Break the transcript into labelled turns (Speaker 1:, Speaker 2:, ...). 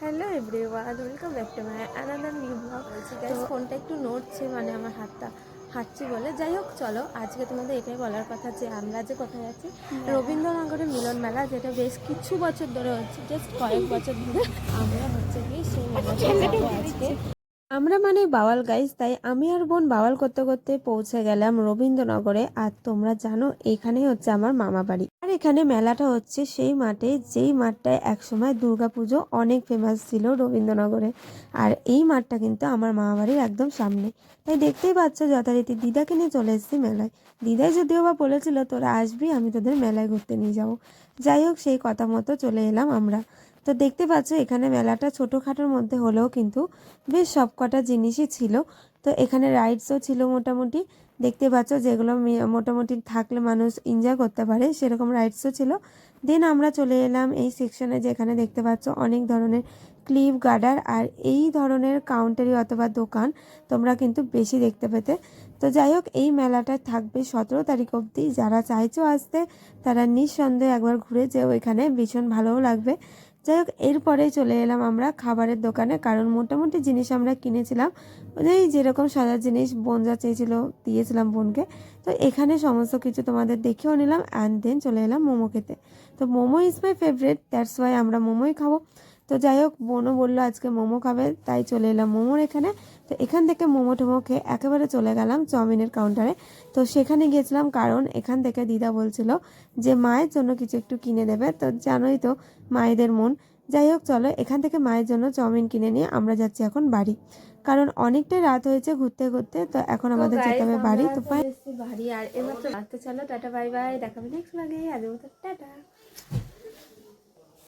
Speaker 1: Hello everyone, welcome back to my another new blog. তো ফোনটা একটু নড়ছে, মানে আমার হাতটা হাঁটছি বলে। যাই হোক, চলো আজকে তোমাদের এটাই বলার কথা যে আমরা যে কোথায় আছি, রবীন্দ্রনগরের মিলন মেলা, যেটা বেশ কিছু বছর ধরে হচ্ছে, জাস্ট কয়েক বছর ধরে। আমরা হচ্ছে কি সেই মেলাতে যাবো আজকে। আমরা মানে বাওয়াল গাইজ, তাই আমি আর বোন বাওয়াল করতে করতে পৌঁছে গেলাম রবীন্দ্রনগরে। আর তোমরা জানো এখানেই হচ্ছে আমার মামা বাড়ি। আর এখানে মেলাটা হচ্ছে সেই মাঠে, যেই মাঠটায় একসময় দুর্গাপুজো অনেক ফেমাস ছিল রবীন্দ্রনগরে। আর এই মাঠটা কিন্তু আমার মামা বাড়ির একদম সামনে। তাই দেখতেই পাচ্ছ যথারীতি দিদাকে নিয়ে চলে এসেছি মেলায়। দিদাই যদিও বা বলেছিল তোরা আসবি, আমি তোদের মেলায় ঘুরতে নিয়ে যাবো। যাই হোক, সেই কথা মতো চলে এলাম আমরা। তো দেখতে পাচ্ছ এখানে মেলাটা ছোটোখাটোর মধ্যে হলেও কিন্তু বেশ সব কটা জিনিসই ছিল। তো এখানে রাইডসও ছিল মোটামুটি, দেখতে পাচ্ছ, যেগুলো মোটামুটি থাকলে মানুষ এনজয় করতে পারে সেরকম রাইডসও ছিল। দেন আমরা চলে এলাম এই সেকশনে, যেখানে দেখতে পাচ্ছ অনেক ধরনের ক্লিপ গার্ডার আর এই ধরনের কাউন্টারি অথবা দোকান তোমরা কিন্তু বেশি দেখতে পেতে। তো যাই হোক, এই মেলাটা থাকবে 17 তারিখ অবধি। যারা চাইছো আসতে তারা নিঃসন্দেহে একবার ঘুরে যেও, এখানে ভীষণ ভালোও লাগবে। যাই হোক, এরপরে চলে এলাম আমরা খাবারের দোকানে, কারণ মোটামুটি জিনিস আমরা কিনেছিলাম। ওই যেরকম সাজার জিনিস বোন যা চেয়েছিল দিয়েছিলাম বোনকে। তো এখানে সমস্ত কিছু তোমাদের দেখেও নিলাম, অ্যান্ড দেন চলে এলাম মোমো খেতে। তো momo is my favourite, that's why আমরা মোমোই খাবো। তো যাই হোক, বোনও বললো আজকে মোমো খাবে, তাই চলে এলাম মোমোর এখানে। তো এখান থেকে মোমো টোমো খেয়ে একেবারে চলে গেলাম চাউমিনের কাউন্টারে। তো সেখানে গিয়েছিলাম কারণ এখান থেকে দিদা বলছিল যে মায়ের জন্য কিছু একটু কিনে দেবে। তো জানোই তো মায়েদের মন। যাই হোক, চলো এখান থেকে মায়ের জন্য চাউমিন কিনে নিয়ে আমরা যাচ্ছি এখন বাড়ি, কারণ অনেকটাই রাত হয়েছে ঘুরতে ঘুরতে। তো এখন আমাদের যেতে হবে বাড়ি। তো বাড়ি আর এবার তো রাখতে, চলো টাটা বাই বাই, দেখাবে নেক্সট ব্লগে। আজকের মতো টাটা।